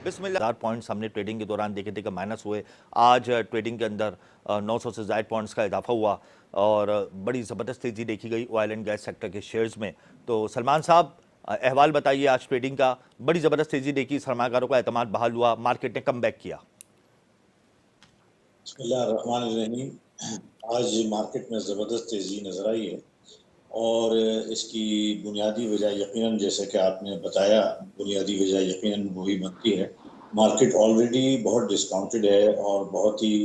بسم اللہ 1000 پوائنٹس ہم نے ٹریڈنگ کے دوران دیکھے تھے کہ مائنس ہوئے. آج ٹریڈنگ کے اندر 900 سے زائد پوائنٹس کا اضافہ ہوا اور بڑی زبردست تیزی دیکھی گئی آئل اینڈ گیس سیکٹر کے شیئرز میں. تو سلمان صاحب احوال بتائیے. آج ٹریڈنگ کا بڑی زبردست تیزی دیکھی, سرمایہ کاروں کا اعتماد بحال ہوا, مارکیٹ نے کم بیک کیا. بسم اللہ الرحمن الرحیم. آج مارکیٹ میں زبردست تیزی نظر آئی ہے اور اس کی بنیادی وجہ یقیناً جیسے کہ آپ نے بتایا بنیادی وجہ یقیناً وہی بنتی ہے. مارکیٹ آلریڈی بہت ڈسکاؤنٹڈ ہے اور بہت ہی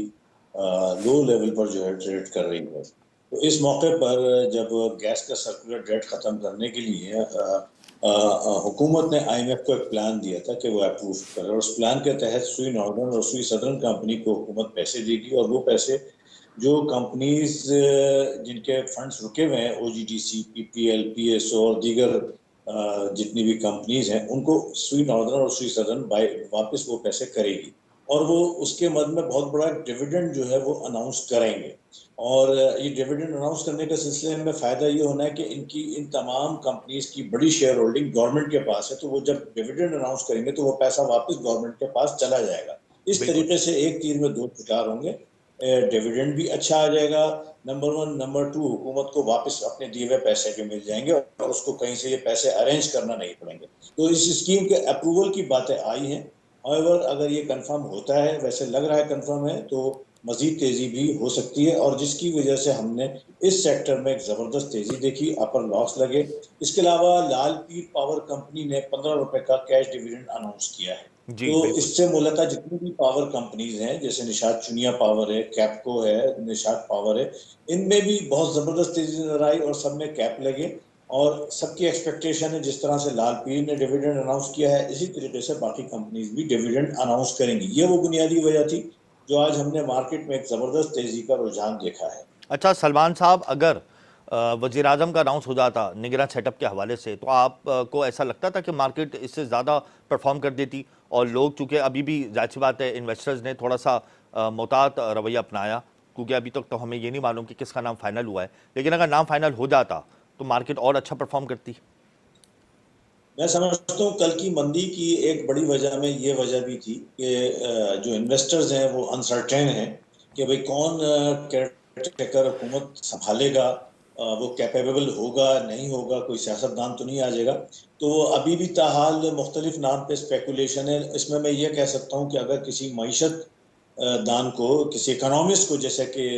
لو لیول پر جو ہے ٹریڈ کر رہی ہے. تو اس موقع پر جب گیس کا سرکولر ڈیٹ ختم کرنے کے لیے حکومت نے آئی ایم ایف کو ایک پلان دیا تھا کہ وہ اپروو کرے, اور اس پلان کے تحت سوئی ناردرن اور سوئی سدرن کمپنی کو حکومت پیسے دے گی, اور وہ پیسے جو کمپنیز جن کے فنڈز رکے ہوئے ہیں O G D C, P P L, P S O اور دیگر جتنی بھی کمپنیز ہیں ان کو سوئی ناردرن اور سوئی سدرن واپس وہ پیسے کرے گی, اور وہ اس کے مد میں بہت بڑا ڈیویڈنڈ جو ہے وہ اناؤنس کریں گے. اور یہ ڈیویڈنڈ اناؤنس کرنے کے سلسلے میں فائدہ یہ ہونا ہے کہ ان تمام کمپنیز کی بڑی شیئر ہولڈنگ گورنمنٹ کے پاس ہے, تو وہ جب ڈیویڈنڈ اناؤنس کریں گے تو وہ پیسہ واپس گورنمنٹ کے پاس چلا جائے گا. اس بالکل طریقے سے ایک تیر میں دو شکار ہوں گے. ڈیویڈنڈ بھی اچھا آ جائے گا نمبر 1, نمبر 2 حکومت کو واپس اپنے دیے ہوئے پیسے جو مل جائیں گے اور اس کو کہیں سے یہ پیسے ارینج کرنا نہیں پڑیں گے. تو اس اسکیم کے اپروول کی باتیں آئی ہیں. however اگر یہ کنفرم ہوتا ہے, ویسے لگ رہا ہے کنفرم ہے, تو مزید تیزی بھی ہو سکتی ہے, اور جس کی وجہ سے ہم نے اس سیکٹر میں ایک زبردست تیزی دیکھی, اپر لاس لگے. اس کے علاوہ لال پیر پاور کمپنی نے 15 روپے کا کیش ڈیویڈنڈ اناؤنس کیا ہے. جی تو بالکل. اس سے ملکہ جتنی بھی پاور کمپنیز ہیں جیسے نشاد چنیا پاور ہے, کیپکو ہے, نشاد پاور ہے, ان میں بھی بہت زبردست تیزی نظر آئی اور سب میں کیپ لگے, اور سب کی ایکسپیکٹیشن ہے جس طرح سے لال پیر نے ڈیویڈنڈ اناؤنس کیا ہے اسی طریقے سے باقی کمپنیز بھی ڈیویڈنڈ اناؤنس کریں گی. یہ وہ بنیادی وجہ تھی جو آج ہم نے مارکیٹ میں ایک زبردست تیزی کا رجحان دیکھا ہے. اچھا سلمان صاحب, اگر وزیر اعظم کا اناؤنس ہو جاتا نگراں سیٹ اپ کے حوالے سے, تو آپ کو ایسا لگتا تھا کہ مارکیٹ اس سے زیادہ پرفارم کر دیتی؟ اور لوگ چونکہ ابھی بھی ظاہر سی بات ہے انویسٹرز نے تھوڑا سا محتاط رویہ اپنایا, کیونکہ ابھی تک تو ہمیں یہ نہیں معلوم کہ کس کا نام فائنل ہوا ہے, لیکن اگر نام فائنل ہو جاتا تو مارکیٹ اور اچھا پرفارم کرتی. میں سمجھتا ہوں کل کی مندی کی ایک بڑی وجہ میں یہ وجہ بھی تھی کہ جو انویسٹرز ہیں وہ انسرٹین ہیں کہ بھئی کون کیئر حکومت سنبھالے گا, وہ کیپیبل ہوگا نہیں ہوگا, کوئی سیاستدان تو نہیں آ جائے گا. تو ابھی بھی تاحال مختلف نام پہ اسپیکولیشن ہے. اس میں یہ کہہ سکتا ہوں کہ اگر کسی معیشت دان کو, کسی اکنامسٹ کو, جیسے کہ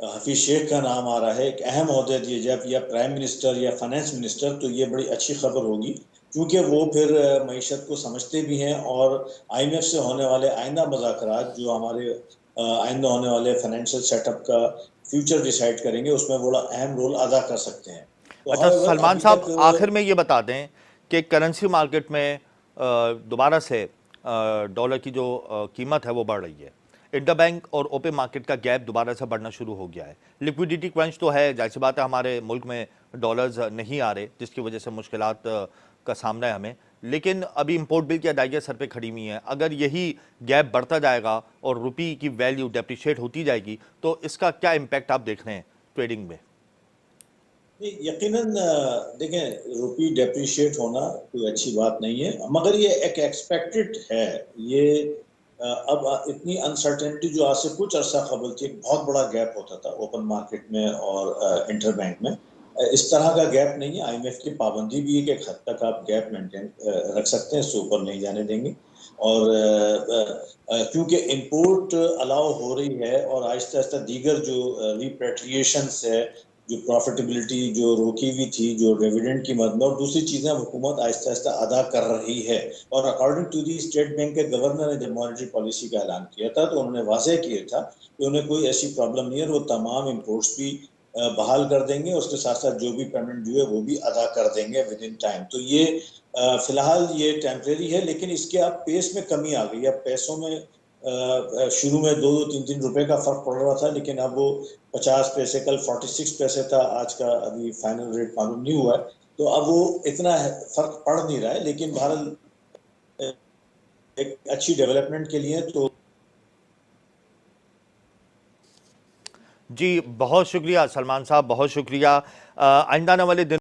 حفیظ شیخ کا نام آ رہا ہے, ایک اہم عہدہ دیے جائے یا پرائم منسٹر یا فائنانس منسٹر, تو یہ بڑی اچھی خبر ہوگی, کیونکہ وہ پھر معیشت کو سمجھتے بھی ہیں, اور آئی ایم ایف سے ہونے والے آئندہ مذاکرات جو ہمارے آئندہ ہونے والے فائنینشیل سیٹ اپ کا فیوچر ڈیسائیڈ کریں گے اس میں بڑا اہم رول ادا کر سکتے ہیں. تو اچھا سلمان ابھی صاحب, تک آخر میں یہ بتا دیں کہ کرنسی مارکیٹ میں دوبارہ سے ڈالر کی جو قیمت ہے وہ بڑھ رہی ہے. انٹر بینک اور اوپن مارکیٹ کا گیپ دوبارہ سے بڑھنا شروع ہو گیا ہے. لیکویڈیٹی کرنچ تو ہے, ظاہر سی بات ہے ہمارے ملک میں ڈالرز نہیں آ رہے, جس کی وجہ سے مشکلات کا سامنا ہے ہمیں, لیکن ابھی امپورٹ بل کی ادائیگیاں سر پہ کھڑی ہوئی ہیں. اگر یہی گیپ بڑھتا جائے گا اور روپی کی ویلیو ڈیپریشیٹ ہوتی جائے گی تو اس کا کیا امپیکٹ آپ دیکھ رہے ہیں ٹریڈنگ میں؟ یقیناً دیکھیں, روپی ڈیپریشیٹ ہونا کوئی اچھی بات نہیں ہے, مگر یہ ایک ایکسپیکٹڈ ہے. یہ اب اتنی انسرٹینٹی جو آج سے کچھ عرصہ قبل تھی, ایک بہت بڑا گیپ ہوتا تھا اوپن مارکیٹ میں اور انٹر بینک میں, اس طرح کا گیپ نہیں ہے. آئی ایم ایف کی پابندی بھی ہے کہ ایک حد تک آپ گیپ مینٹین رکھ سکتے ہیں, اس سے اوپر نہیں جانے دیں گے. اور کیونکہ امپورٹ الاؤ ہو رہی ہے اور آہستہ آہستہ دیگر جو ریپیٹریشنز ہے, جو پروفیٹیبلٹی جو روکی ہوئی تھی, جو ڈیویڈنڈ کی مد میں, اور دوسری چیزیں حکومت آہستہ آہستہ ادا کر رہی ہے. اور according to the State Bank کے گورنر نے جب مانیٹری پالیسی کا اعلان کیا تھا تو انہوں نے واضح کیا تھا کہ انہیں کوئی ایسی پرابلم نہیں ہے, وہ تمام امپورٹس بھی بحال کر دیں گے, اس کے ساتھ ساتھ جو بھی پیمنٹ ڈیو ہے وہ بھی ادا کر دیں گے ود ان ٹائم. تو یہ فی الحال یہ ٹیمپریری ہے, لیکن اس کے اب پیس میں کمی آ گئی. اب پیسوں میں شروع میں 2-3 روپے کا فرق پڑ رہا تھا, لیکن اب وہ 50 پیسے, کل 46 پیسے تھا, آج کا ابھی فائنل ریٹ معلوم نہیں ہوا ہے, تو اب وہ اتنا فرق پڑ نہیں رہا ہے. لیکن بہرحال ایک اچھی ڈیولپمنٹ کے لیے تو جی بہت شکریہ سلمان صاحب, بہت شکریہ. آئندہ آنے والے دن